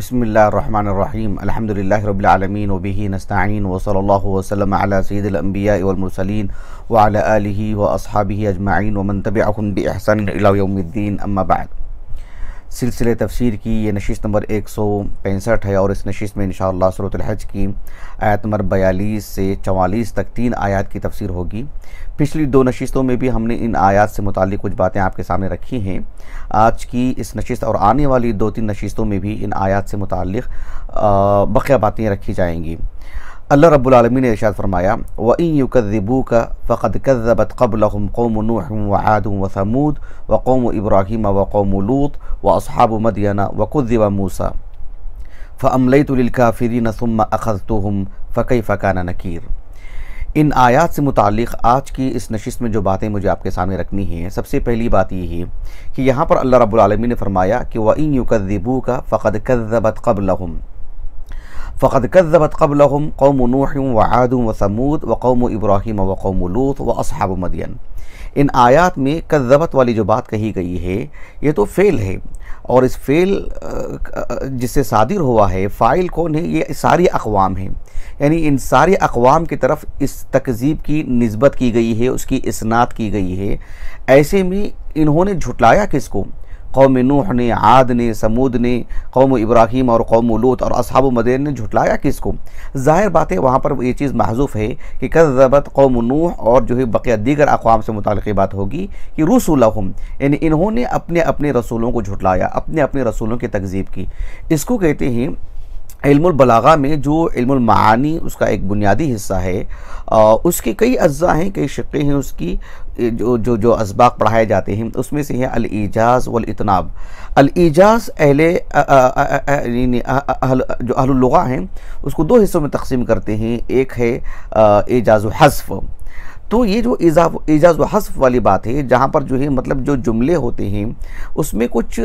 बिस्मिल्लाहिर्रहमानिर्रहीम अल्हम्दुलिल्लाहि रब्बिल आलमीन व बिही नस्तईन व सल्लल्लाहु वसल्लम अला सय्यिदिल अंबिया'i वल मुरसलीन व अला आलिहि व अस्हाबिहि अजमाइन व मन तबिअहुम बि ihसान इला यौमिद्दीन अम्मा बाद। सिलसिले तफसीर की ये नशिस्त नंबर 165 है और इस नशिस्त में इंशाअल्लाह सूरतुल हज की आयत नंबर 42 से 44 तक 3 आयत की तफसीर होगी। पिछली 2 नशिस्तों में भी हमने इन आयत से मुताल्लिक़ कुछ बातें आपके सामने रखी हैं। आज की इस नशिस्त और आने वाली 2-3 नशिस्तों में भी इन आयत से मुताल्लिक़ बक़िया बातें रखी जाएंगी। अल्लाह रब्बुल आलमीन ने इरशाद फरमाया, व इन युकज़्ज़िबूका फ़क़द कज़्ज़बत क़ब्लहुम क़ौमु नूह व आद व समूद व क़ौमु इब्राहीम व क़ौमु लूत व अस्हाबु मदयन व कुज़्ज़िब मूसा फ़अम्लयतु लिलकाफ़िरीन सुम्मा अख़ज़्तुहुम फ़कैफ़ कान नकीर। इन आयात से मुताल्लिक़ आज की इस नशिस्त में जो बातें मुझे आपके सामने रखनी हैं, सबसे पहली बात ये है कि यहाँ पर अल्लाह रब्बुल आलमीन ने फरमाया कि व इन युकज़्ज़िबूका फ़क़द कज़्ज़बत क़ब्लहुम क़ौमु नूह व आद व समूद व क़ौमु इब्राहीम व क़ौमु लूत व अस्हाबु मदयन। इन आयात में कज़्ज़बत वाली जो बात कही गई है ये तो फ़ेल है, और इस फ़ेल जिससे सादिर हुआ है फ़ाइल कौन है? ये सारी अक़वाम हैं, यानी इन सारी अक़वाम की तरफ इस तकज़ीब की निस्बत की गई है, उसकी इस्नाद की गई है। ऐसे में इन्होंने झुटलाया किसको? कौम नूह ने, आद ने, समूद ने, कौम इब्राहीम और कौम लूत और अस्हाबु मदयन ने झुटलाया किसको? ज़ाहिर बात है वहाँ पर ये चीज़ महज़ूफ़ है कि कज़्ज़बत कौम नूह, और जो है बक़िया दीगर अक़वाम से मुताल्लिक़ बात होगी कि रुसुलहुम, यानी इन्होंने अपने अपने रसूलों को झुटलाया, अपने अपने रसूलों की तकज़ीब की। इसको कहते हैं इल्मुल बलागा में जो इल्मुल मानी उसका एक बुनियादी हिस्सा है, उसके कई अज्जा हैं, कई शिक्के हैं, उसकी जो जो जो असबाक पढ़ाए जाते हैं उसमें से है अल ईजाज़ वल इतनाब। अल ईजाज़ जो अहलुल लुगा हैं उसको 2 हिस्सों में तकसीम करते हैं। एक है ईजाज़ व हज़्फ़। तो ये जो ईजाज़ व हज़्फ़ वाली बात है, जहाँ पर जो है मतलब जो जुमले होते हैं उसमें कुछ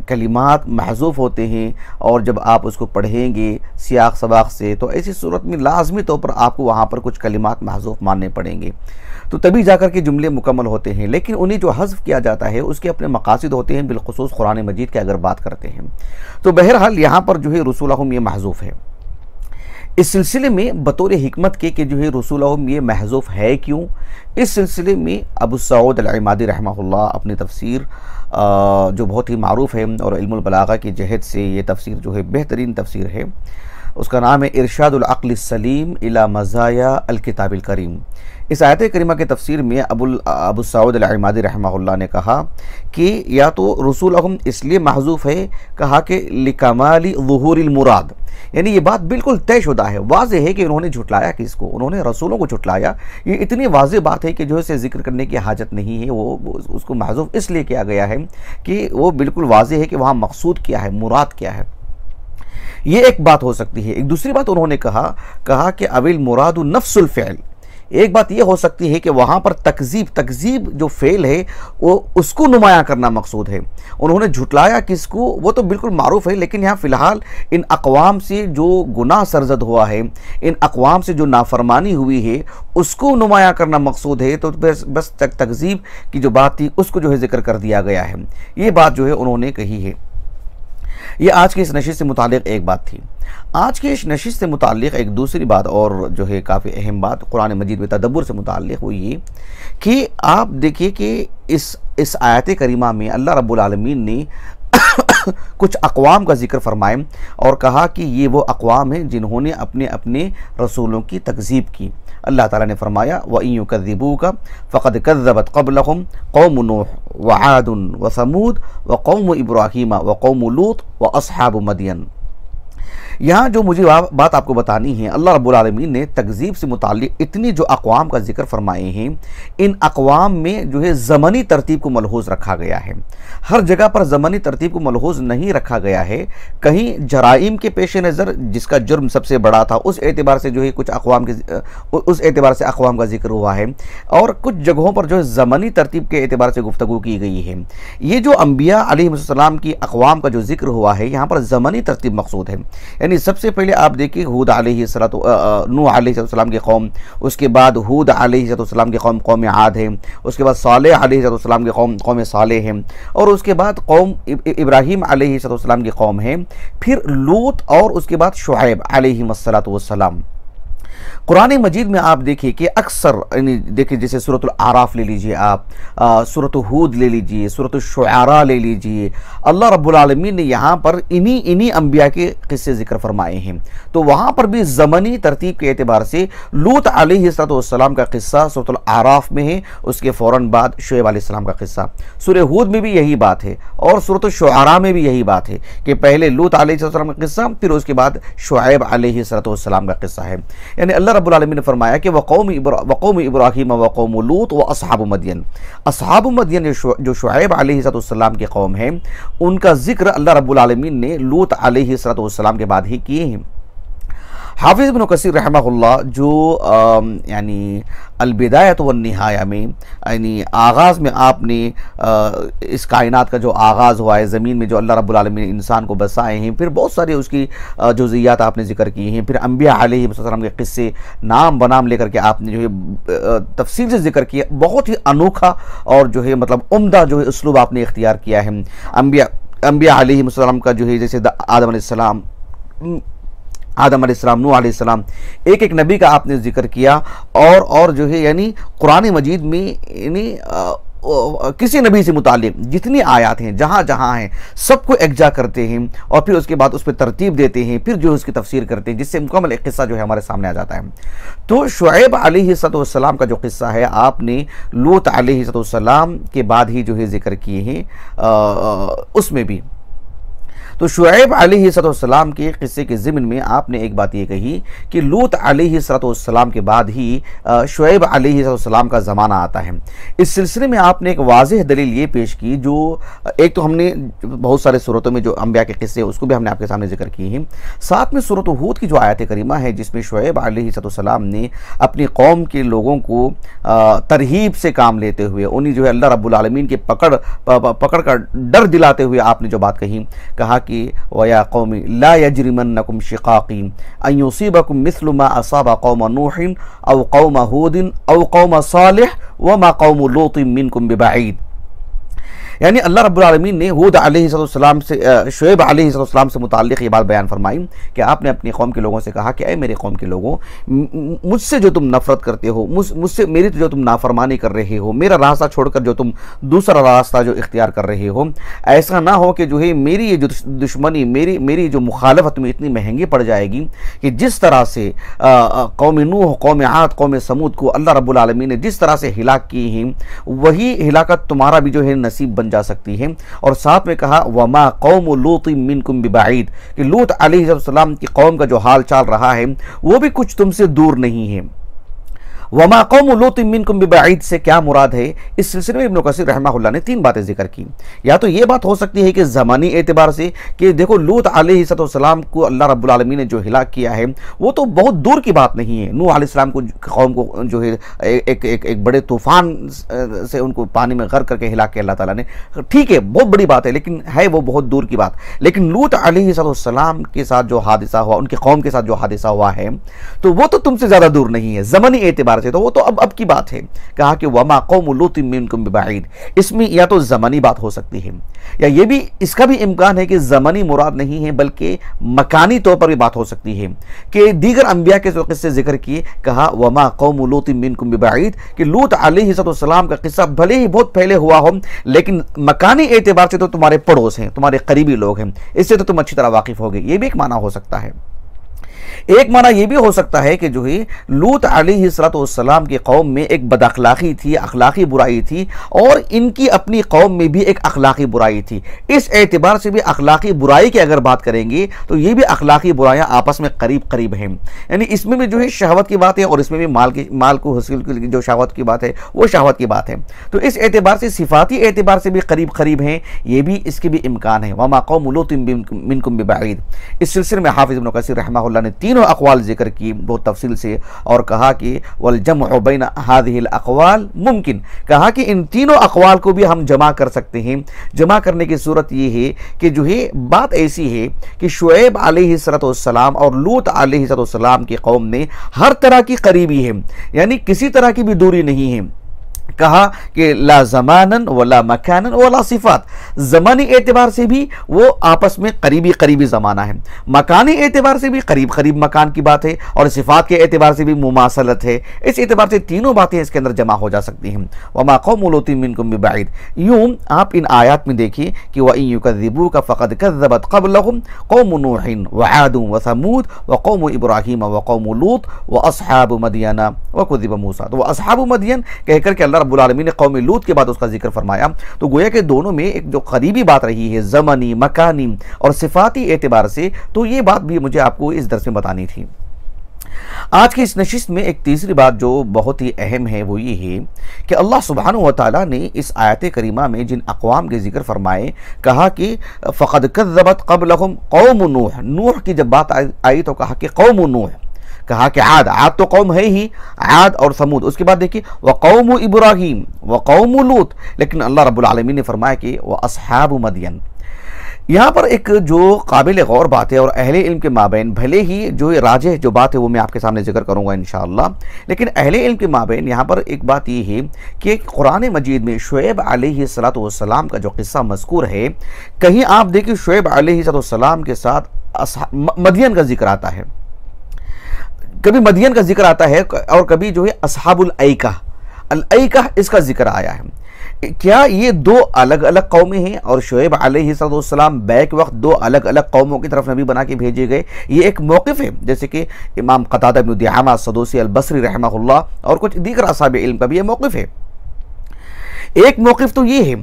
कलिमात महज़ूफ़ होते हैं, और जब आप उसको पढ़ेंगे सियाक़ सबाक़ से तो ऐसी सूरत में लाज़मी तौर पर आपको वहाँ पर कुछ कलिमात महज़ूफ़ मानने पड़ेंगे, तो तभी जाकर के जुमले मुकम्मल होते हैं। लेकिन उन्हें जो हज़्फ़ किया जाता है उसके अपने मक़ासिद होते हैं, बिलख़ुसूस कुरान मजीद की अगर बात करते हैं तो बहरहाल यहाँ पर जो है रसूलहुम ये महज़ूफ़ है। इस सिलसिले में बतौर हिकमत के कि जो है रसूलहुम ये महज़ूफ़ है क्यों, इस सिलसिले में अबू सऊद अल-इमादी रहमहुल्लाह अपनी तफसीर जो बहुत ही मारूफ़ है और इल्मुल बलागा की जहद से ये तफसीर जो है बेहतरीन तफसीर है, उसका नाम है इरशादुल अक़्ल सलीम इला मज़ाया अल किताबिल करीम। इस आयत करीमा के तफसीर में अबू सऊद अल-इमादी रहमहुल्लाह ने कहा कि या तो रसूलहुम इसलिए महज़ूफ़ है, कहा कि लिकमाली ज़ुहूरिल मुराद, यानी ये बात बिल्कुल तयशुदा है, वाज़े है कि उन्होंने झुटलाया किसको? उन्होंने रसूलों को झुटलाया। ये इतनी वाज़े बात है कि जो है ज़िक्र करने की हाजत नहीं है। वो उसको महज़ूफ़ इसलिए किया गया है कि वो बिल्कुल वाज़े है कि वहाँ मकसूद क्या है, मुराद क्या है। ये एक बात हो सकती है। एक दूसरी बात उन्होंने कहा कि अविल मुरादु नफ्सुल फ़िअल। एक बात यह हो सकती है कि वहाँ पर तकज़ीब जो फ़ेल है वो उसको नुमायाँ करना मकसूद है। उन्होंने झुटलाया किसको? वो तो बिल्कुल मारूफ़ है, लेकिन यहाँ फ़िलहाल इन अक़वाम से जो गुनाह सरज़द हुआ है, इन अक़वाम से जो नाफरमानी हुई है उसको नुमायाँ करना मकसूद है। तो बस तकज़ीब की जो बात थी उसको जो है ज़िक्र कर दिया गया है। ये बात जो है उन्होंने कही है। ये आज की इस नशिस्त से मुताल्लिक़ एक बात थी। आज की इस नशिस्त से मुताल्लिक़ एक दूसरी बात और जो है काफ़ी अहम बात कुरान मजीद में तदब्बुर से मुताल्लिक़ हुई ये कि आप देखिए कि इस आयत करीमा में अल्लाह रब्बुल आलमीन ने कुछ अक़वाम का ज़िक्र फरमाए और कहा कि ये वो अक़वाम हैं जिन्होंने अपने अपने रसूलों की तकज़ीब की। अल्लाह ताला ने फरमाया व इन युकज़्ज़िबूका फ़क़द कज़्ज़बत क़ब्लहुम क़ौमु नूह व आद व समूद व क़ौमु इब्राहीम व क़ौमु लूत व अस्हाबु मदयन। यहाँ जो मुझे बात आपको बतानी है, अल्लाह रब्बुल आलमीन ने तकज़ीब से मुताल्लिक़ इतनी जो अक़वाम का जिक्र फरमाए हैं, इन अक़वाम में जो है ज़मनी तरतीब को मलहूज़ रखा गया है। हर जगह पर ज़मनी तरतीब को मलहूज़ नहीं रखा गया है। कहीं जराइम के पेश नज़र जिसका जुर्म सबसे बड़ा था, उस एतबार से जो है कुछ अक़वाम के उस एतबार से अक़वाम का जिक्र हुआ है, और कुछ जगहों पर जो है ज़मनी तरतीब के एतबार से गुफ्तगू की गई है। ये जो अम्बिया अलैहिस्सलाम की अक़वाम का जो जिक्र हुआ है, यहाँ पर ज़मनी तरतीब मक़सूद है। यानी सबसे पहले आप देखिए हूद नूह अलैहिस्सलाम की कौम, उसके बाद हूद अलैहिस्सलाम की कौम कौम आद है, उसके बाद सालेह अलैहिस्सलाम की कौम कौम सालेह है, और उसके बाद कौम इब्राहीम अलैहिस्सलाम की कौम है, फिर लूत, और उसके बाद शुऐब अलैहिस्सलाम। कुरान मजीद में आप देखिए कि अक्सर देखिए, जैसे सूरतुल आराफ ले लीजिए आप, सूरत हूद ले लीजिए, सूरत शुआरा ले लीजिए, अल्लाह रब्बुल आलमीन ने यहाँ पर इन्हीं अम्बिया के किस्से जिक्र फरमाए हैं। तो वहाँ पर भी ज़मनी तरतीब के एतबार से लूत अलैहिस्सलाम का किस्सा सूरतुल आराफ में है, उसके फ़ौरन बाद शुएब अलैहिस्सलाम का किस्सा। सूरह हूद में भी यही बात है, और सूरत शुआरा में भी यही बात है कि पहले लूत अलैहिस्सलाम का किस्सा, फिर उसके बाद शुएब अलैहिस्सलाम का किस्सा है। यानी अल्लाह रब्बुल आलमीन ने फरमाया कि वक़ौम इब्राहीम वक़ौम लूत व अस्हाबु मदयन, अस्हाबु मदयन जो शुऐब अलैहिस्सलाम की कौम है, उनका जिक्र अल्लाह रब्बुल आलमीन ने लूत अलैहिस्सलाम के बाद ही किए हैं। हाफिज़ इब्न कसीर रहमहुल्लाह जो यानी अल-बिदायत व निहाया में, यानी आगाज़ में आपने इस कायनात का जो आगाज़ हुआ है, ज़मीन में जो अल्लाह रब्बुल आलमीन ने इंसान को बसाए हैं, फिर बहुत सारी उसकी जुज़ियात आपने ज़िक्र की हैं, फिर अम्बिया अलैहिस्सलाम के क़िस्से नाम बनाम लेकर के आपने जो है तफसील से ज़िक्र किया। बहुत ही अनोखा और जो है मतलब उम्दा जो है उसलूब आपने इख्तियार किया है। अम्बिया अलैहिस्सलाम का जो है, जैसे आदम अलैहिस्सलाम, नूह अलैहिस्सलाम, एक एक नबी का आपने जिक्र किया, और जो है यानी कुरान मजीद में यानी किसी नबी से मुतालिक जितनी आयत हैं, जहाँ जहाँ हैं, सबको एकजा करते हैं, और फिर उसके बाद उस पर तरतीब देते हैं, फिर जो उसकी तफसीर करते हैं, जिससे मुकम्मल एक किस्सा जो है हमारे सामने आ जाता है। तो शुऐब अलैहिस्सलाम का जो किस्सा है, आपने लूत अलैहिस्सलाम के बाद ही जो है जिक्र किए हैं उसमें भी। तो शुऐब अलैहिस्सलाम के किस्से के ज़िम्न में आपने एक बात ये कही कि लूत अलैहिस्सलाम के बाद ही शुऐब अलैहिस्सलाम का ज़माना आता है। इस सिलसिले में आपने एक वाज़ेह दलील ये पेश की, जो एक तो हमने बहुत सारे सूरतों में जो अम्बिया के किस्से उसको भी हमने आपके सामने जिक्र किए हैं, साथ में सूरत हूद की जो आयत करीमा है, जिसमें शुऐब अलैहिस्सलाम ने अपनी कौम के लोगों को तरहीब से काम लेते हुए, उन्हीं जो है अल्लाह रब्बुल आलमीन के पकड़ का डर दिलाते हुए आपने जो बात कहा कि वया कौमी ला यजरिमन्नकुम शिकाकी अन युसीबकुम मिस्लु मा असाबा कौम नूहिन औ कौम हूदिन औ कौम सालिह व मा कौम लूतिन मिनकुम बिबईद। यानी अल्लाह रब्बुल आलमीन ने हूद अलैहिस्सलाम से शुऐब अलैहिस्सलाम से मुताल्लिक़ ये बात बयान फरमाई कि आपने अपनी कौम के लोगों से कहा कि ऐ मेरे कौम के लोगों, मुझसे जो तुम नफ़रत करते हो, मुझसे मेरी जो तुम नाफरमानी कर रहे हो, मेरा रास्ता छोड़कर जो तुम दूसरा रास्ता जो इख्तियार कर रहे हो, ऐसा ना हो कि जो है मेरी ये जो दुश्मनी, मेरी जो मुखालफत में इतनी महंगी पड़ जाएगी कि जिस तरह से कौम नूह, कौम आद, कौम समूद को अल्लाह रब्बुल आलमीन ने जिस तरह से हिलाक की हैं, वही हिलाकत तुम्हारा भी जो है नसीब जा सकती है। और साथ में कहा वमा कौम लूत मिनकुम बिबईद, कि लूत अलैहिस्सलाम की कौम का जो हाल चाल रहा है वो भी कुछ तुमसे दूर नहीं है। वमा कौम लूत मिनकुम बिबईद से क्या मुराद है, इस सिलसिले में इब्न कसीर रहमहुल्लाह ने तीन बातें जिक्र की। या तो ये बात हो सकती है कि ज़मानी एतबार से कि देखो लूत अलैहिस्सलाम को अल्लाह रब्बुल आलमीन ने जो हिलाक किया है वो तो बहुत दूर की बात नहीं है। नूह अलैहिस्सलाम को कौम को जो है एक बड़े तूफ़ान से उनको पानी में गर्क करके हिलाक के अल्लाह ताला ने, ठीक है बहुत बड़ी बात है, लेकिन है वो बहुत दूर की बात। लेकिन लूत अलैहिस्सलाम के साथ जो हादिसा हुआ, उनकी कौम के साथ जो हादिसा हुआ है, तो वो तो तुमसे ज़्यादा दूर नहीं है ज़मानी एतबार से, तो वो तो अब की बात है। कहा कि वमा कौम लूत मिनकुम बिबईद, इसमें या तो ज़मानी बात हो सकती है, या ये भी इसका भी इम्कान है कि ज़मानी मुराद नहीं है बल्कि मकानी तौर पर भी बात हो सकती है कि दीगर अंबिया के जो किस्से जिक्र किए, कहा वमा कौम लूत मिनकुम बिबईद, कि लूत अलैहिस्सलाम का किस्सा भले ही बहुत पहले हुआ हो, लेकिन मकानी एतबार से तो तुम्हारे पड़ोस हैं, तुम्हारे करीबी लोग हैं, इससे तो तुम अच्छी तरह वाकिफ होगे, ये भी एक माना हो सकता है। एक माना यह भी हो सकता है कि जो है लूत अलैहिस्सलाम की कौम में एक बदअखलाकी थी, अखलाकी बुराई थी, और इनकी अपनी कौम में भी एक अखलाकी बुराई थी। इस एतबार से भी अखलाकी बुराई की अगर बात करेंगे तो ये भी अखलाकी बुराइयां आपस में करीब करीब हैं। यानी इसमें भी जो है शहवत की बात है और इसमें भी माल को हासिल की जो शहवत की बात है वो शहवत की बात है। तो इस एतबार से सिफाती एतबार से भी करीब करीब हैं, ये भी इसके भी इम्कान है। वमा कौम लूतिन मिनकुम बिबईद। इस सिलसिले में हाफिज इब्न कसीर रहमहुल्लाह ने तीनों अक़वाल जिक्र की बहुत तफसील से, और कहा कि वल जम्उ बैन हादिहिल अक़वाल मुमकिन, कहा कि इन तीनों अक़वाल को भी हम जमा कर सकते हैं। जमा करने की सूरत ये है कि जो है बात ऐसी है कि शुएब अलैहिस्सलाम और लूत अलैहिस्सलाम की कौम में हर तरह की करीबी है, यानी किसी तरह की भी दूरी नहीं है। कहा कि ला ज़मानन वला मकानन वला सिफात, ज़मानी एतबार से भी वो आपस में करीबी करीबी ज़माना है, मकानी एतबार से भी करीब करीब मकान की बात है, और सिफात के एतबार से भी मुमासलत है। इस एतबार से तीनों बातें इसके अंदर जमा हो जा सकती हैं। वमा कौम लूतिन मिनकुम बिबईद। यूं आप इन आयात में देखिए कि व इन युकज़्ज़िबूका फ़क़द कज़्ज़बत क़ब्लहुम कौम नूहिन व आद व समूद व कौम इब्राहीम व कौम लूत व अस्हाब मदियन व कुज़िब मूसा। तो वह अस्हाब मदियन कहकर के अल्लाह रब्बुल आलमीन ने कौम लूत के बाद उसका जिक्र फरमाया। तो गोया कि दोनों में एक जो करीबी बात रही है ज़मानी, मकानी और सिफाती एतबार से, तो ये बात भी मुझे आपको इस दर्स में बतानी थी। आज की इस नशिस्त में एक तीसरी बात जो बहुत ही अहम है वो ये है कि अल्लाह सुब्हानहू व तआला ने इस आयत करीमा में जिन अक़वाम के जिक्र फरमाए, कहा कि फ़क़द कज़्ज़बत क़ब्लहुम कौम नूह। नूह की जब बात आई तो कहा कि कौम नूह, कहा कि आद तो कौम है ही, आद और समूद। उसके बाद देखिए व कौम इब्राहीम व कौम लूत, लेकिन अल्लाह रब्बुल आलमीन ने फरमाया कि व अस्हाब मदियन। यहाँ पर एक जो काबिल गौर बात है और अहले इल्म के माबैन, भले ही जो राजे जो बात है वो मैं आपके सामने जिक्र करूँगा इंशाअल्लाह, लेकिन अहले इल्म के माबैन यहाँ पर एक बात ये है कि कुरान मजीद में शुएब अलैहिस्सलाम का जो किस्सा मज़कूर है, कहीं आप देखिए शुएब अलैहिस्सलाम के साथ मदियन का जिक्र आता है, कभी मदियन का जिक्र आता है, और कभी जो है अस्हाबुल ऐका, अल ऐका इसका जिक्र आया है। क्या ये दो अलग अलग कौमें हैं और शुएब अलैहिस्सलाम बैक वक्त दो अलग अलग कौमों की तरफ नबी बना के भेजे गए? ये एक मौक़िफ़ है, जैसे कि इमाम क़तादा इब्न दिआमा सदूसी अल बसरी रहमहुल्लाह और कुछ दीगर असहाब इल्म का भी ये मौक़िफ़ है। एक मौक़िफ़ तो ये है।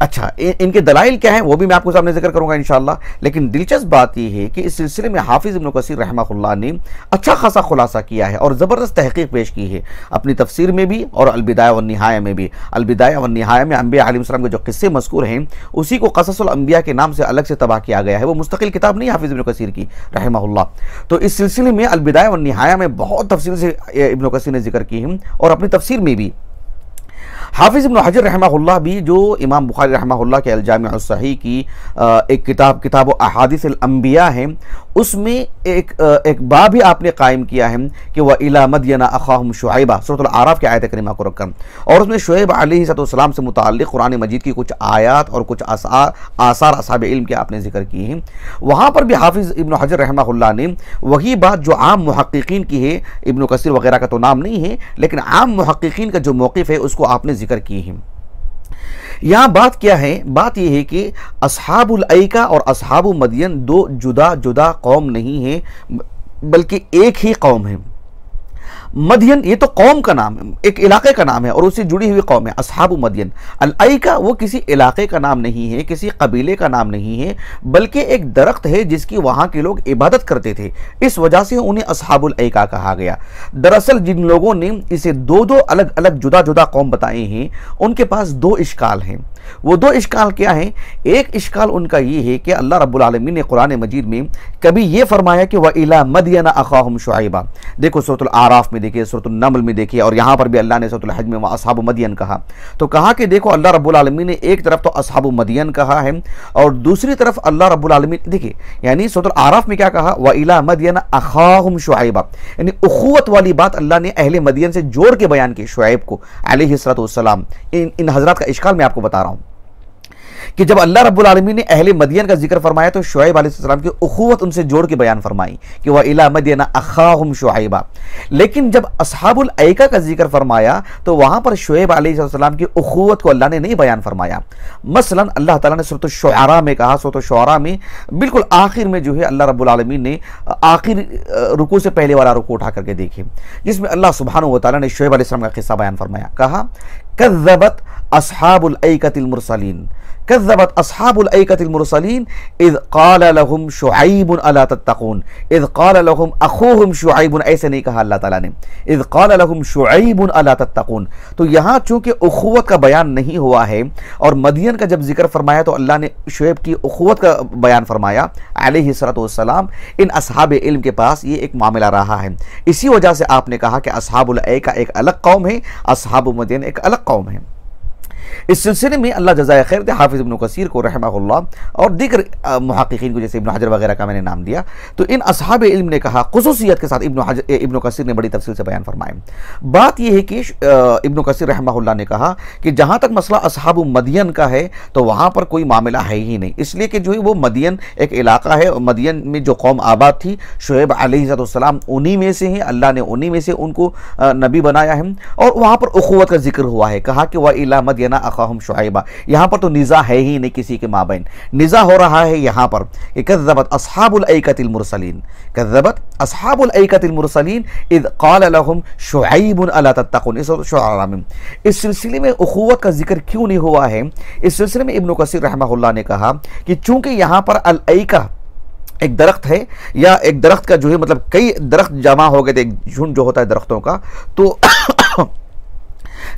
अच्छा, इनके दलाइल क्या हैं वो भी मैं आपको सामने जिक्र करूंगा इंशाअल्लाह, लेकिन दिलचस्प बात यह है कि इस सिलसिले में हाफिज इब्न कसीर रहमहुल्लाह ने अच्छा खासा खुलासा किया है और ज़बरदस्त तहक़ीक़ पेश की है अपनी तफसीर में भी और अलबिदाया व निहाया में भी। अलबिदाया व निहाया में अंबिया अलैहिस्सलाम के जो किस्से मज़कूर हैं उसी को क़ससुल अंबिया के नाम से अलग से तबाह किया गया है। वो मुस्तकिल किताब नहीं हाफिज इब्न कसीर की रहमहुल्लाह। तो इस सिलसिले में अलबिदाया व निहाया में बहुत तफसील से इब्न कसीर ने जिक्र की है, और अपनी तफसीर में भी हाफिज़ इब्न हजर रहमहुल्लाह भी जो इमाम बुखारी रहमहुल्लाह के अल-जामिअ सही की एक किताब अहादीस अल-अंबिया है, उसमें एक बाब भी आपने कायम किया है कि वह इला मदियना अखाहुम शुआइबा, सूरह आराफ की आयत करीमा को रखकर, और उसमें शुएब अलैहिस्सलाम से मुताल्लिक़ कुरान मजीद की कुछ आयात और कुछ आसार असहाब इल्म के आपने जिक्र किए हैं। वहाँ पर भी हाफिज़ इब्न हजर रहमहुल्लाह ने वही बात जो आम मुहक्किकीन की है, इब्न कसीर वगैरह का तो नाम नहीं है, लेकिन आम मुहक्किकीन का जो मौक़िफ़ है उसको आपने जिक्र की है। यहाँ बात क्या है? बात यह है कि अस्हाबुल ऐका और अस्हाबु मदियन दो जुदा जुदा कौम नहीं है, बल्कि एक ही कौम है। मदियन ये तो कौम का नाम है, एक इलाके का नाम है और उससे जुड़ी हुई कौम है अस्हाबु मदियन। अल-ऐका वो किसी इलाके का नाम नहीं है, किसी कबीले का नाम नहीं है, बल्कि एक दरख्त है जिसकी वहाँ के लोग इबादत करते थे, इस वजह से उन्हें अस्हाबुल ऐका कहा गया। दरअसल जिन लोगों ने इसे दो दो अलग अलग जुदा जुदा कौम बताए हैं उनके पास दो इश्काल हैं। वो दो इश्काल क्या हैं? एक इश्काल उनका ये है कि अल्लाह रब्बुल आलमीन ने कुरान मजीद में कभी ये फरमाया कि व इला मदियना अखाहुम शुआइबा, देखो सूरह आराफ में देखिए, सूरह नमल में देखिए, और यहाँ पर भी अल्लाह ने सूरह हज में व अस्हाबु मदियन कहा। तो कहा कि देखो अल्लाह रब्बुल आलमीन ने एक तरफ तो अस्हाबु मदियन कहा है और दूसरी तरफ अल्लाह रब्बुल आलमीन देखिए, यानी सूरह आराफ में क्या कहा? व इला मदियना अखाहुम शुआइबा, यानी उखुवत वाली बात अल्लाह ने अहले मदियन से जोड़ के बयान की, शुआइब को अलैहिस्सलाम। इन हजरात का इश्काल मैं आपको बता रहा हूँ कि जब अल्लाह रब्बुल आलमीन ने अहले मदियन का जिक्र फरमाया तो शुआइब अलैहिस्सलाम की उखुवत उनसे जोड़ के बयान फरमाई कि वह इला मदियना अखाहुम शुआइबा। लेकिन जब अस्हाबुल ऐका का जिक्र फरमाया तो वहां पर शुआइब अलैहिस्सलाम की उखुवत को अल्लाह ने नहीं बयान फरमाया। मसलन अल्लाह ताला ने सूरत शुआरा में कहा, सूरत शुआरा में बिल्कुल आखिर में जो है अल्लाह रब्बुल आलमीन ने आखिर रुकू से पहले वाला रुकू उठा करके देखे, जिसमें अल्लाह सुब्हानहू व तआला ने शुआइब अलैहिस्सलाम का किस्सा बयान फरमाया। कहा कज़्ज़बत अस्हाबुल ऐकतिल मुरसलीन, कज़्ज़बत अस्हाबुल ऐकतिल मुरसलीन इज़ क़ाल लहुम शुआइबुन अला तत्तक़ून, इज़ क़ाल लहुम अख़ूहुम शुआइबुन, ऐसे नहीं कहा अल्लाह ताला ने, इज़ क़ाल लहुम शुआइबुन अला तत्तक़ून। तो यहाँ चूंकि उख़ुवत का बयान नहीं हुआ है और मदियन का जब जिक्र फरमाया तो अल्लाह ने शुएब की उख़ुवत का बयान फरमाया अलैहिस्सलातु वस्सलाम। इन अस्हाबे इल्म के पास ये एक मामला रहा है, इसी वजह से आपने कहा कि अस्हाबुल ऐका एक अलग कौम है, अस्हाबु मदियन एक अलग कौम है। इस सिलसिले में अल्लाह जज़ाए खैर दे हाफिज़ इब्न कसीर को रहमहुल्लाह और दीगर मुहक्किकीन को, जैसे इब्न हजर वगैरह का मैंने नाम दिया, तो इन असहाबे इल्म ने कहा खुसूसियत के साथ इब्न कसीर ने बड़ी तफसील से बयान फरमाया। बात यह है कि इब्न कसीर रहमहुल्लाह ने कहा कि जहाँ तक मसला असहाबु मदियन का है तो वहाँ पर कोई मामला है ही नहीं, इसलिए कि जो है वो मदियन एक इलाका है, मदियन में जो कौम आबाद थी शुएब अलैहिस्सलाम उन्हीं में से हैं, अल्लाह ने उन्हीं में से उनको नबी बनाया है और वहाँ पर उखुवत का जिक्र हुआ है। कहा कि वह इला मदियना अखाहुम शुआइबा, यहाँ पर तो निज़ा है ही नहीं किसी के माबैन, निज़ा हो रहा है यहाँ पर कि कज़्ज़बत अस्हाबुल ऐकतिल मुरसलीन, कज़्ज़बत अस्हाबुल ऐकतिल मुरसलीन इज़ क़ाल लहुम शुआइबुन अला तत्तक़ून। इस शुआरा में इस सिलसिले में उखुवत का जिक्र क्यों नहीं हुआ है? इस सिलसिले में इब्न कसीर रहमहुल्लाह ने कहा कि चूंकि यहाँ पर अल ऐका एक दरख्त है, या एक दरख्त का जो है मतलब कई दरख्त जमा हो गए थे, एक झुंड जो होता है दरख्तों का, तो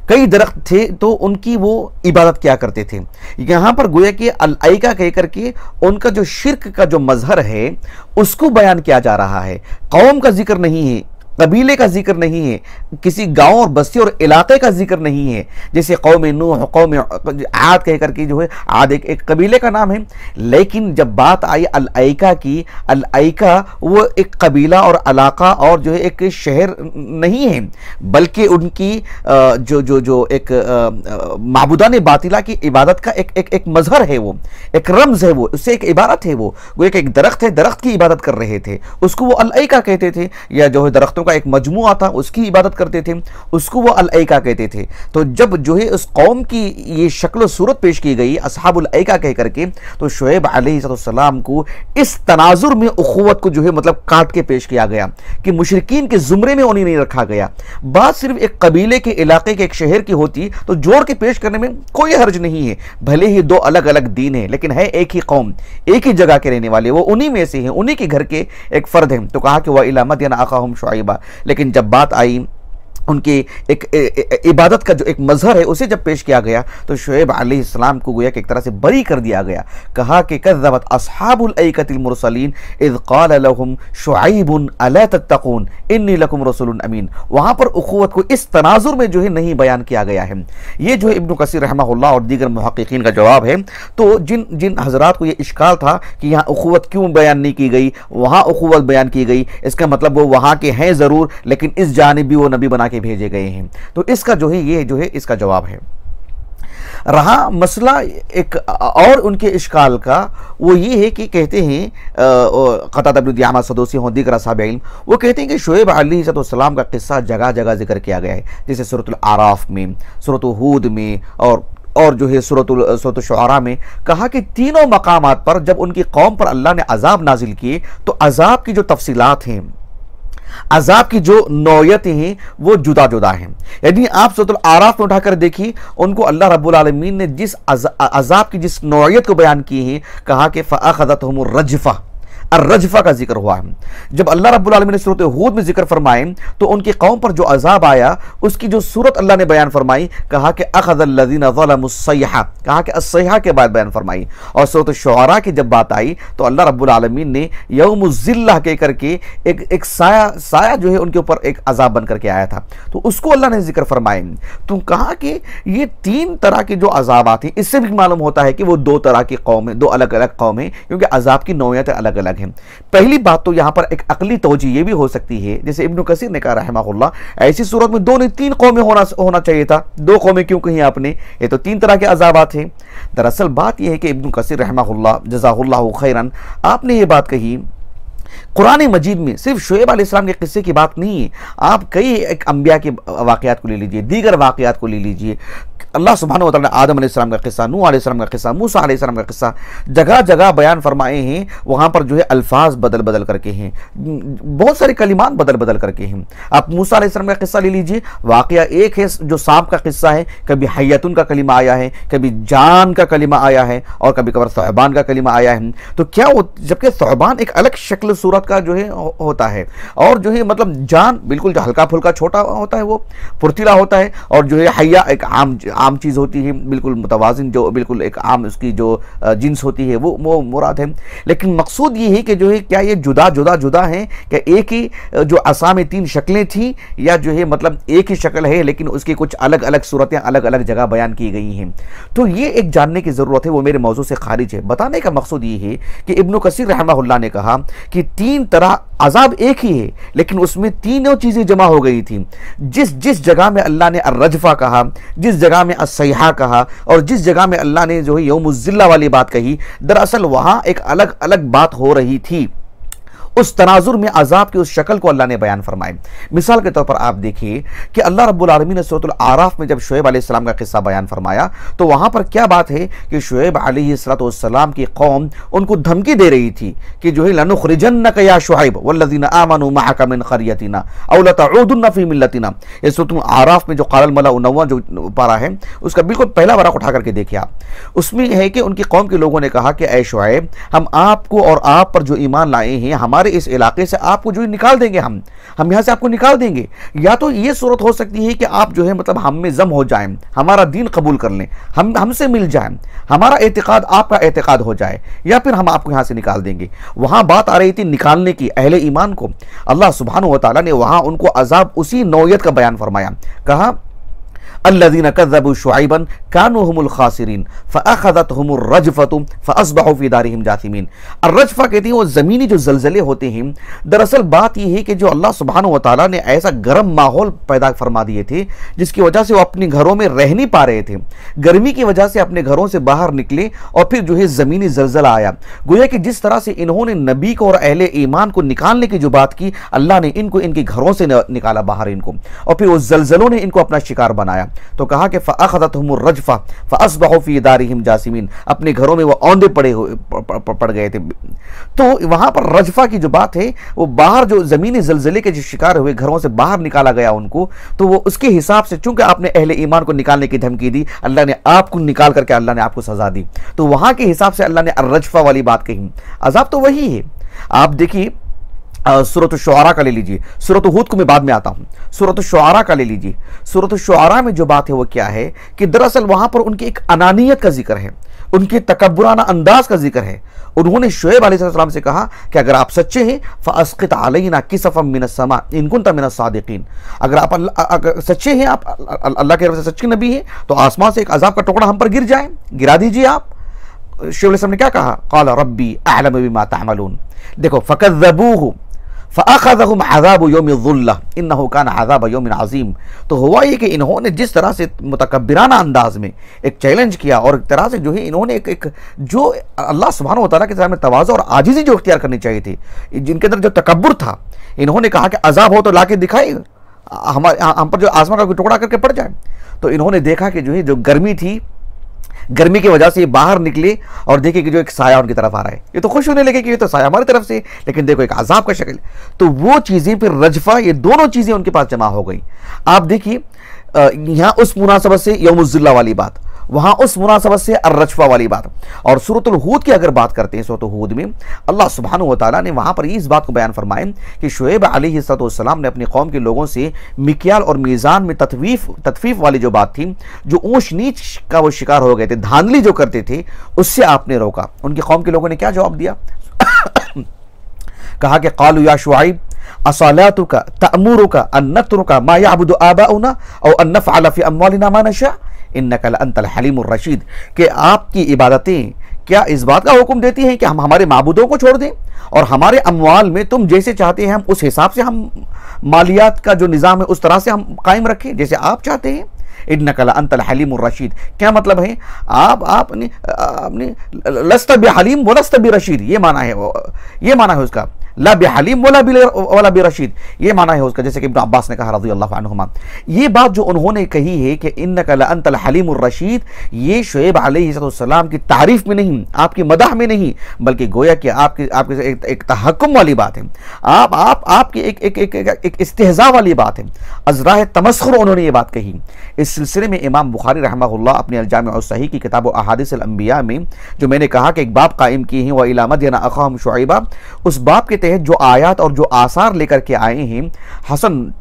कई दरख्त थे तो उनकी वो इबादत क्या करते थे। यहाँ पर गोया कि अल-ऐका कह करके उनका जो शिर्क का जो मजहर है उसको बयान किया जा रहा है, कौम का जिक्र नहीं है, कबीले का जिक्र नहीं है, किसी गांव और बस्ती और इलाके का जिक्र नहीं है। जैसे कौम नूह, कौम आद कह करके जो है आद एक कबीले का नाम है, लेकिन जब बात आई अल-ऐका की, अल-ऐका वो एक कबीला और इलाका और जो है एक शहर नहीं है, बल्कि उनकी जो एक माबूदान बातिला की इबादत का एक मजहर है, वो एक रमज है, वो उससे एक इबारत है, वो एक दरख्त है, दरख्त की इबादत कर रहे थे, उसको वो अल-ऐका कहते थे, या जो है दरख्तों का एक मजमुआ था उसकी इबादत करते थे, उसको वो अल-ऐका कहते थे। तो जब जो है उस कौम की ये शक्ल सूरत पेश की गई अस्हाबुल ऐका कह करके, तो शुएब अलैहिस्सलाम को इस तनाजुर में उखुवत को जो है मतलब काट के पेश किया गया कि मुशरिकीन के जुमरे में उन्हें नहीं रखा गया। बात सिर्फ एक कबीले के, इलाके के, एक शहर की होती तो जोड़ के पेश करने में कोई हर्ज नहीं है, भले ही दो अलग अलग दीन है लेकिन है एक ही कौम, एक ही जगह के रहने वाले, वो उन्हीं में से हैं, उन्हीं के घर के एक फर्द हैं। तो कहा कि वह इला मदियना अखाहुम शुआइबा, लेकिन जब बात आई उनकी एक इबादत का जो एक मजहर है उसे जब पेश किया गया तो शुएब अलैहिस्सलाम को गोया कि एक तरह से बरी कर दिया गया। कहा कि कज़्ज़बत अस्हाबुल ऐकतिल मुरसलीन इज़ क़ाल लहुम शुआइबुन अला तत्तक़ून इन्नी लकुम रसूलुन अमीन। वहाँ पर उखुवत को इस तनाजुर में जो है नहीं बयान किया गया है। ये जो है इब्न कसीर रहमहुल्लाह और दीगर मुहक्किकीन का जवाब है। तो जिन हजरात को ये इश्काल था कि यहाँ उखुवत क्यों बयान नहीं की गई, वहाँ उखुवत बयान की गई, इसका मतलब वो वहाँ के हैं ज़रूर लेकिन इस जानिब भी वो नबी बना भेजे गए हैं। तो इसका जो है ये जो है इसका जवाब है। रहा मसला एक और उनके इश्काल का, वो ये है कि कहते हैं क़तादा इब्न दिआमा सदूसी हों, दीगर असहाब इल्म, वो कहते हैं कि शुएब अलैहिस्सलाम का किस्सा जगह जगह जिक्र किया गया है, जैसे सूरतुल आराफ में, सूरतुल हूद में और जो है सूरत शुआरा में। कहा कि तीनों मकामात पर जब उनकी कौम पर अल्लाह ने अजाब नाजिल किए तो अजाब की जो तफसीलात हैं, अजाब की जो नौयतें हैं वो जुदा जुदा हैं। यदि आप सूरत आराफ में उठाकर देखिए, उनको अल्लाह रब्बुल आलमीन ने जिस अजाब की जिस नौयत को बयान की है, कहा कि फ़अख़ज़तहुमुर रजफ़ा, अर्रजफा का जिक्र हुआ है। जब अल्लाह रब्बुल आलमीन ने सूरत हूद में जिक्र फरमाए तो उनकी कौम पर जो अजाब आया उसकी जो सूरत अल्लाह ने बयान फरमाई, कहा कि अख़ज़ल्लज़ीना ज़लमुस्सयहा, कहा कि अस्सयहा के बाद बयान फरमाई। और सूरत शुआरा की जब बात आई तो अल्लाह रब्बुल आलमीन ने यौमुज़्ज़िल्ला कह करके एक साया जो है उनके ऊपर एक अजाब बन करके आया था, तो उसको अल्लाह ने जिक्र फरमाए। तो कहा कि ये तीन तरह के जो अजाबात हैं, इससे भी मालूम होता है कि वो दो तरह की कौम है, दो अलग अलग कौम है, क्योंकि अजाब की नौयत अलग अलग अलग हैं। पहली बात तो यहाँ पर एक अकली तवज्जो ये भी हो सकती है, जैसे इब्न कसीर ने कहा रहमहुल्लाह, ऐसी सूरत में 2 नहीं 3 कौमें होना चाहिए था, 2 कौमें क्यों कही आपने, ये तो 3 तरह के अजाबात हैं। दरअसल बात यह है कि इब्न कसीर रहमहुल्लाह जज़ाहुल्लाहु खैरन, आपने ये बात कही, कुरान मजीद में सिर्फ शुएब अलैहिस्सलाम के किस्से की बात नहीं है, आप कई एक अंबिया के वाक़यात को ले लीजिए, दीगर वाक़यात को ले लीजिए, अल्लाह सुब्हानहू व तआला ने आदम अलैहिस्सलाम का किस्सा, नूह अलैहिस्सलाम का किस्सा, मूसा अलैहिस्सलाम का किस्सा जगह जगह बयान फरमाए हैं। वहाँ पर जो है अल्फाज बदल बदल करके हैं, बहुत सारे कलिमात बदल बदल करके हैं। आप मूसा अलैहिस्सलाम का किस्सा ले लीजिए, वाक़या एक है जो सांप का किस्सा है, कभी हय्यतुन का कलिमा आया है, कभी जान का कलिमा आया है, और कभी कभार सुहबान का कलिमा आया है। तो क्या जबकि सुहबान एक अलग शक्ल सूरत का जो है होता है, और जो है मतलब जान बिल्कुल जो हल्का फुल्का छोटा होता है, वो फुर्तीला होता है, और जो है हय्या एक आम चीज़ होती है, बिल्कुल मुतवाजिन, जो बिल्कुल एक आम उसकी जो जिन्स होती है वो मुराद है। लेकिन मकसूद ये है कि जो है क्या ये जुदा हैं, क्या एक ही जो असा में 3 शक्लें थी, या जो है मतलब एक ही शक्ल है लेकिन उसकी कुछ अलग अलग सूरतें अलग अलग जगह बयान की गई हैं। तो ये एक जानने की ज़रूरत है, वो मेरे मौजू से खारिज है। बताने का मकसूद ये है कि इब्न कसीर रहमहुल्लाह ने कहा कि 3 तरह अजाब एक ही है, लेकिन उसमें तीनों चीज़ें जमा हो गई थी। जिस जगह में अल्लाह ने अर्रजफा कहा, जिस जगह में अस्सैहा कहा, और जिस जगह में अल्लाह ने जो है यौमुज़्ज़िल्ला वाली बात कही, दरअसल वहाँ एक अलग अलग बात हो रही थी। उस तनाजुर में अजाब की उस शक्ल को अल्लाह ने बयान फरमाए। मिसाल के तौर पर आप देखिए कि अल्लाह रब्बुल आलमीन ने सूरतुल आराफ में जब शुएब अलैहिस्सलाम का किस्सा बयान फरमाया, तो वहाँ पर क्या बात है कि शुएब अलैहिस्सलाम की कौम उनको धमकी दे रही थी कि जो है लनुखरिजन्नका या शुएब वल्लज़ीना आमनू मअका मिन क़रयतिना औ लतऊदुन्ना फ़ी मिल्लतिना। ये सूरतुल आराफ में जो क़ालल मलाउ नव्वा जो पारा है, उसका बिल्कुल पहला बारा उठा करके देखिए आप। उसमें है कि उनकी कौम के लोगों ने कहा कि ऐ शुएब, हम आपको और आप पर जो ईमान लाए हैं, हमारे इस इलाके से आपको जो निकाल देंगे, हम यहां से आपको निकाल देंगे। या तो ये सूरत हो सकती है कि आप जो है मतलब हम में जम हो जाएं, हमारा दीन कबूल कर लें, हमसे मिल जाएं, हमारा एतिकाद आपका एतिकाद हो जाए, या फिर हम आपको यहां से निकाल देंगे। वहां बात आ रही थी निकालने की अहले ईमान को। अल्लाह सुब्हानहू व तआला ने वहां उनको अजाब उसी नौयत का बयान फरमाया। कहा अल्लज़ीना कज़्ज़बू शुअयबन कानू हुमुल खासिरीन फ़अख़ज़तहुमुर रजफ़तु फ़अस्बहू फ़ी दारिहिम जासिमीन। अर्रजफ़ा कहते हैं वो ज़मीनी जो ज़लज़ले होते हैं। दरअसल बात यह है कि जो अल्लाह सुब्हानहू व तआला ने ऐसा गर्म माहौल पैदा फरमा दिए थे, जिसकी वजह से वो अपने घरों में रह नहीं पा रहे थे। गर्मी की वजह से अपने घरों से बाहर निकले, और फिर जो है ज़मीनी ज़लज़ला आया। गोया कि जिस तरह से इन्होंने नबी को और अहले ईमान को निकालने की जो बात की, अल्लाह ने इनको इनके घरों से निकाला बाहर इनको, और फिर वो ज़लज़लों ने इनको अपना शिकार बनाया। तो कहा कि फ़अख़ज़तहुमुर रजफ़ा फ़अस्बहू फ़ी दारिहिम जासिमीन, अपने घरों में वो औंधे पड़ गए थे। तो वहाँ पर रजफ़ा की जो बात है, वो बाहर जो ज़मीनी ज़लज़ले के जो शिकार हुए, घरों से बाहर निकाला गया उनको, तो वो उसके हिसाब से, चूंकि आपने अहले ईमान को निकालने की धमकी दी, अल्लाह ने आपको निकाल करके अल्लाह ने आपको सज़ा दी। तो वहाँ के हिसाब से अल्लाह ने अर्रजफ़ा वाली बात कही। अज़ाब तो वही है। आप देखिए सूरत शुआरा का ले लीजिए, सूरत हूद को मैं बाद में आता हूँ, सूरत शुआरा का ले लीजिए। सूरत शुआरा में जो बात है वो क्या है कि दरअसल वहाँ पर उनकी एक अनानियत का जिक्र है, उनके तकब्बुराना अंदाज का जिक्र है। उन्होंने शुएब अलैहिस्सलाम से कहा कि अगर आप सच्चे हैं फ़अस्क़ित अलैना किसफ़म मिनस समा इन कुन्ता मिनस सादिक़ीन, अगर आप अगर सच्चे हैं, आप अल्लाह के तरफ से सच्चे नबी हैं, तो आसमान से एक अज़ाब का टुकड़ा हम पर गिर जाए, गिरा दीजिए आप। शुएब अलैहिस्सलाम ने क्या कहा? क़ाल रब्बी अअलमु बिमा तअमलून। देखो फ़कज़्ज़बूहु फ़अख़ज़हुम अज़ाबु यौमिज़ ज़ुल्ला इन्नहु कान अज़ाब यौमिन अज़ीम। तो हुआ ये कि इन्होंने जिस तरह से मुतकब्बिराना अंदाज में एक चैलेंज किया, और एक तरह से जो है इन्होंने एक जो अल्लाह सुब्हानहू व तआला के सामने तवाज़ु और आजिज़ी जो इख्तियार करनी चाहिए थी, जिनके अंदर जो तकब्बुर था, इन्होंने कहा कि अज़ाब हो तो ला के दिखाए, हम पर जो आसमान का कोई टुकड़ा करके पड़ जाए। तो इन्होंने देखा कि जो है जो गर्मी थी, गर्मी की वजह से ये बाहर निकले और देखे कि जो एक साया उनकी तरफ आ रहा है। ये तो खुश होने लगे कि ये तो साया हमारी तरफ से, लेकिन देखो एक अजाब का शक्ल। तो वो चीज़ें फिर रजफा, ये दोनों चीज़ें उनके पास जमा हो गई। आप देखिए यहाँ उस मुनासबत से यौमुज़्ज़िल्ला वाली बात, वहाँ उस मुनासबत से अर्रजफा वाली बात। और सूरतुल हूद की अगर बात करते हैं, सूरतुल हूद में अल्लाह सुब्हानहू व तआला ने वहाँ पर इस बात को बयान फरमाए कि शुएब अलैहिस्सलाम ने अपनी कौम के लोगों से मिक्याल और मीज़ान में तत्फीफ वाली जो बात थी, जो ऊंच नीच का वो शिकार हो गए थे, धांधली जो करते थे, उससे आपने रोका। उनकी कौम के लोगों ने क्या जवाब दिया? कहा कि क़ालू या शुआइब असलातुका तअमुरुका अन नत्रुका मा यअबुदु आबाउना औ अन नफ़अल फ़ी अम्वालिना मा नशा इन्नका लअंतल हलीमुर रशीद। कि आपकी इबादतें क्या इस बात का हुक्म देती हैं कि हम हमारे माबूदों को छोड़ दें और हमारे अमवाल में तुम जैसे चाहते हैं हम उस हिसाब से हम मालियात का जो निज़ाम है उस तरह से हम कायम रखें जैसे आप चाहते हैं। इन्नका लअंतल हलीमुर रशीद, क्या मतलब है? आपने लस्त बिहलीम वलस्त बिरशीद, ये माना है उसका। ला बिहलीम वला बिरशीद, ये माना है उसका, जैसे कि इब्न अब्बास ने कहा रज़ियल्लाहु अन्हुमा। ये बात जो उन्होंने कही है कि इन्नका लअंतल हलीमुर रशीद, ये शुएब अलैहिस्सलाम की तारीफ में नहीं, आपकी मदह में नहीं, बल्कि गोया कि आपके एक तहक्कुम वाली बात है, आपकी एक इस्तेहज़ा वाली बात है, अज़राह तमस्खुर उन्होंने ये बात कही। इस सिलसिले में इमाम बुखारी रहमहुल्लाह अपने अल जामिअ सही की किताब अहादीस अल अंबिया में जो मैंने कहा कि एक बाब कायम किए हैं, व इला मदयना अख़ाहुम शुअयबा, उस बाब के तहत जो आयात और जो आसार लेकर के आए हैं हसन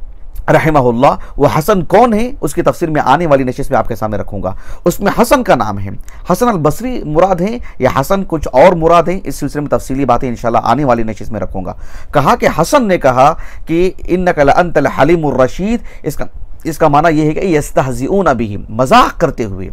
रहमहुल्लाह, वो हसन कौन है उसकी तफसीर में आने वाली नशिस्त में आपके सामने रखूंगा। उसमें हसन का नाम है, हसन अल बसरी मुराद है या हसन कुछ और मुराद है, इस सिलसिले में तफसीली बातें इंशाल्लाह आने वाली नशिस्त में रखूंगा। कहा कि हसन ने कहा कि इन्नका लअंतल हलीमुर रशीद, इसका माना यह है कि यस्तहज़िऊन बिही, मजाक करते हुए।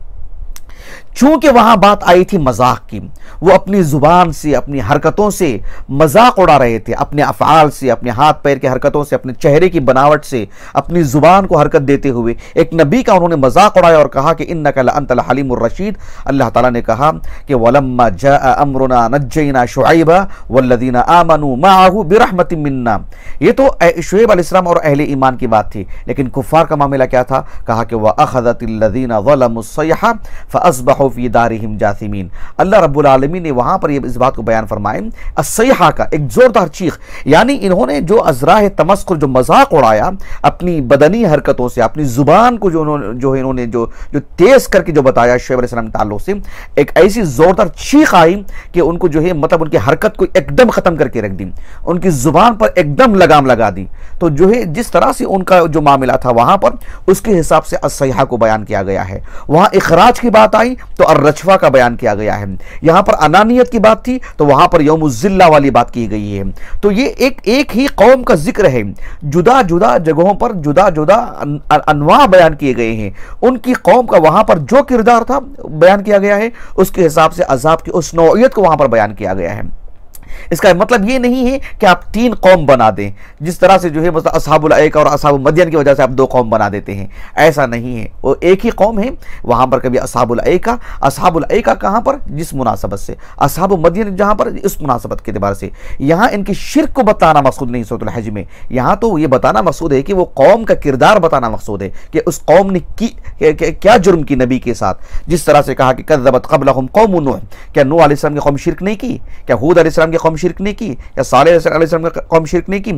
चूंकि वहां बात आई थी मजाक की, वो अपनी जुबान से अपनी हरकतों से मजाक उड़ा रहे थे, अपने अफ़आल से, अपने हाथ पैर की हरकतों से, अपने चेहरे की बनावट से, अपनी जुबान को हरकत देते हुए एक नबी का उन्होंने मजाक उड़ाया और कहा कि इन्नका लअंतल हलीमुर रशीद। अल्लाह ताला ने कहा कि वलम्मा जाअ अम्रुना नज्जयना शुअयबा वल्लज़ीना आमनू मअहु बिरहमतिन मिन्ना। ये तो शुएब अलैहिस्सलाम और अहले ईमान की बात थी, लेकिन कुफ़ार का मामला क्या था? कहा कि वअख़ज़तिल्लज़ीना ज़लमुस्सयहा फ़अस्बहू फी दारिहिम जासिमीन। अल्लाह रब्बुल आलमीन ने वहां पर इस बात को बयान फरमाए, अस्सयहा का एक जोरदार चीख, यानी इन्होंने जो अज़राह तमस्खुर, जो मजाक उड़ाया अपनी बदनी हरकतों से, अपनी जुबान को जो तेज करके जो बताया शुएब अलैहिस्सलाम के ताल्लुक से, एक ऐसी जोरदार चीख आई कि उनको जो है मतलब उनकी हरकत को एकदम खत्म करके रख दी, उनकी जुबान पर एकदम लगाम लगा दी। तो जो है जिस तरह से उनका जो मामला था वहां पर उसके हिसाब से अस्सयहा को बयान किया गया है। वहां इखराज की बात आई तो अर्रजफा का बयान किया गया है। यहां पर अनानियत की बात थी तो वहां पर यौमुज़्ज़िल्ला वाली बात की गई है। तो ये एक ही कौम का जिक्र है, जुदा जुदा जगहों पर जुदा जुदा अनवा बयान किए गए हैं। उनकी कौम का वहां पर जो किरदार था बयान किया गया है, उसके हिसाब से अजाब की उस नौइयत को वहां पर बयान किया गया है। इसका मतलब ये नहीं है कि आप तीन कौम बना दें, जिस तरह से जो है मतलब असहाबुल ऐका और असहाबुल मदयन की वजह से आप दो कौम बना देते हैं, ऐसा नहीं है। वो एक ही कौम है। वहां पर कभी असहाबुल ऐका कहां पर? जिस मुनासबत से, असहाबुल मदयन जहां पर इस मुनासबत के एतबार से। यहां इनकी शिर्क को बताना मकसूद नहीं सूरत अल हज में, यहां तो ये बताना मकसूद है कि वो कौम का किरदार बताना मकसूद है कि उस कौम ने क्या जुर्म की नबी के साथ। जिस तरह से कहा कि कज़्ज़बत क़ब्लहुम क़ौम नूह, क्या नूह अलैहिस्सलाम की कौम शिर्क नहीं की? क्या हूद अलैहिस्सलाम की कौम शिर्क नहीं की? या सालेह अलैहिस्सलाम की कौम शिर्क नहीं की?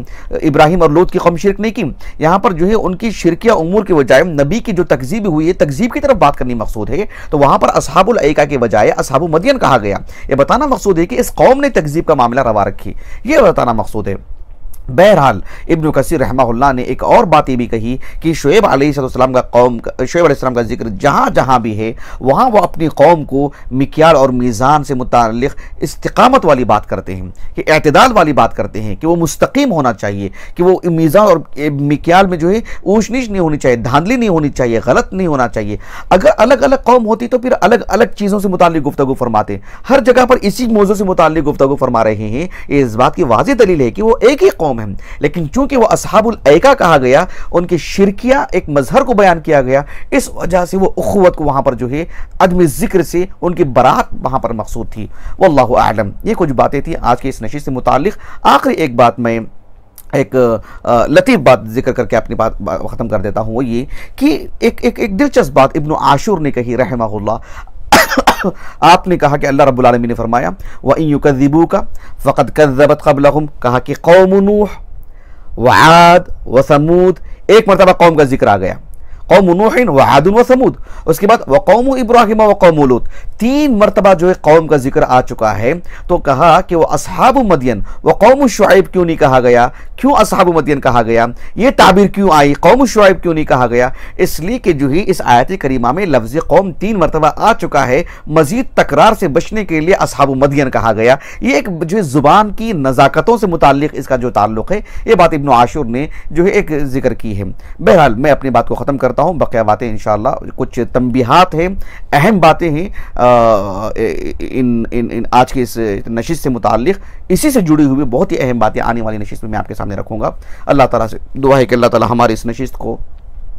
इब्राहिम और लूत की कौम शिर्क नहीं की? यहाँ पर जो है उनकी शिरकिया उमूर के बजाय नबी की जो तकजीब हुई है, तकजीब की तरफ बात करनी मकसूद है। तो वहां पर असहाबुल ऐका के बजाय असहाबुल मदयन कहा गया। ये बताना मकसूद है कि इस कौम ने तकजीब का मामला रवा रखी, ये बताना मकसूद है। बहरहाल इब्न कसीर रहमहुल्लाह ने एक और बात ये भी कही कि शुएब अलैहिस्सलाम का जिक्र जहाँ जहाँ भी है वहाँ वो अपनी कौम को मिक्याल और मीज़ान से मुताल्लिक़ इस्तिक़ामत वाली बात करते हैं, कि एतदाल वाली बात करते हैं, कि वो मुस्तकीम होना चाहिए, कि वो मीज़ान और मिक्याल में जो है ऊँच नीच नहीं होनी चाहिए, धांधली नहीं होनी चाहिए, गलत नहीं होना चाहिए। अगर अलग अलग कौम होती तो फिर अलग अलग चीज़ों से मुताल्लिक़ गुफ्तगू फरमाते, हर जगह पर इसी मौजू से मुताल्लिक़ गुफ्तगू फरमा रहे हैं। ये इस बात की वाज़ेह दलील है कि वो एक ही कौम है, लेकिन चूंकि वो असहाबुल ऐका कहा गया, उनकी शिरकिया एक मजहर को बयान किया गया, इस वजह से वो उखुवत को वहां पर जो है अदम जिक्र से उनकी बरात वहां पर मकसूद थी। वल्लाहु आलम। ये कुछ बातें थी आज के इस नशीद से मुताल्लिक। आखिरी एक बात मैं एक लतीफ़ बात जिक्र करके अपनी बात ख़त्म कर देता हूँ, वो ये कि एक दिलचस्प बात इब्न आशूर ने कही रहमहुल्लाह। आपने कहा कि अल्लाह रब्बुल आलमीन ने फरमाया व इन युकज़्ज़िबूका फ़क़द कज़्ज़बत क़ब्लहुम, कहा कि कौम नूह व आद व समूद, एक मरतबा कौम का जिक्र आ गया, कौम नूह व आद व समूद, उसके बाद व कौम इब्राहिम व कौम लूत, तीन मरतबा जो है कौम का जिक्र आ चुका है। तो कहा कि वह असहाब मदियन व कौम शुआइब क्यों नहीं कहा गया? क्यों असहाब मदियन कहा गया? ये ताबीर क्यों आई? कौम शुआइब क्यों नहीं कहा गया? इसलिए कि जो है इस आयत करीमा में लफ्ज़ कौम तीन मरतबा आ चुका है, मजीद तकरार से बचने के लिए असहाब मदियन कहा गया। ये एक जो है ज़ुबान की नज़ाकतों से मुताल्लिक़ इसका जो ताल्लुक़ है, ये बात इब्न आशूर ने जो है एक जिक्र की है। बहरहाल मैं अपनी बात को ख़त्म कर करता हूँ। बकिया बातें इंशाअल्लाह, कुछ तंबीहात हैं, अहम बातें हैं इन आज के इस नशिस्त से मुताल्लिक़, इसी से जुड़ी हुई बहुत ही अहम बातें आने वाली नशिस्त में मैं आपके सामने रखूँगा। अल्लाह ताला से दुआ है कि अल्लाह ताला हमारी इस नशिस्त को,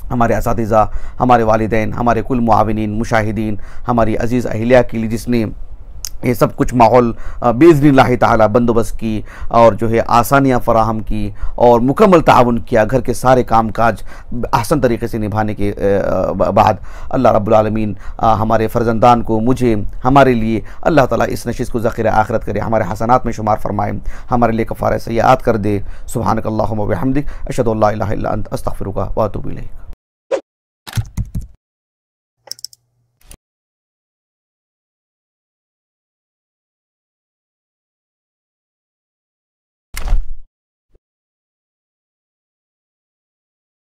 हमारे असातिज़ा, हमारे वालिदैन, हमारे कुल मुआविनीन, मुशाहिदीन, हमारी अज़ीज़ अहलिया के लिए जिसने ये सब कुछ माहौल बिइज़्निल्लाह ताला बंदोबस्त की और जो है आसानियाँ फ़राहम की और मुकम्मल ताउन किया घर के सारे काम काज ahsan तरीके से निभाने के बाद, अल्लाह रब्बुल आलमीन हमारे फ़र्जंदान को, मुझे, हमारे लिए अल्लाह ताला इस नशिस्त को ज़ख़ीर आखिरत करे, हमारे हसनात में शुमार फरमाए, हमारे लिए कफ़ारा सय्यात कर दे। सुब्हानकल्लाहुम्मा व बिहम्दिक, अशहदु अल्ला इलाहा इल्ला अंत, अस्तग़फिरुका व अतूबु इलैक।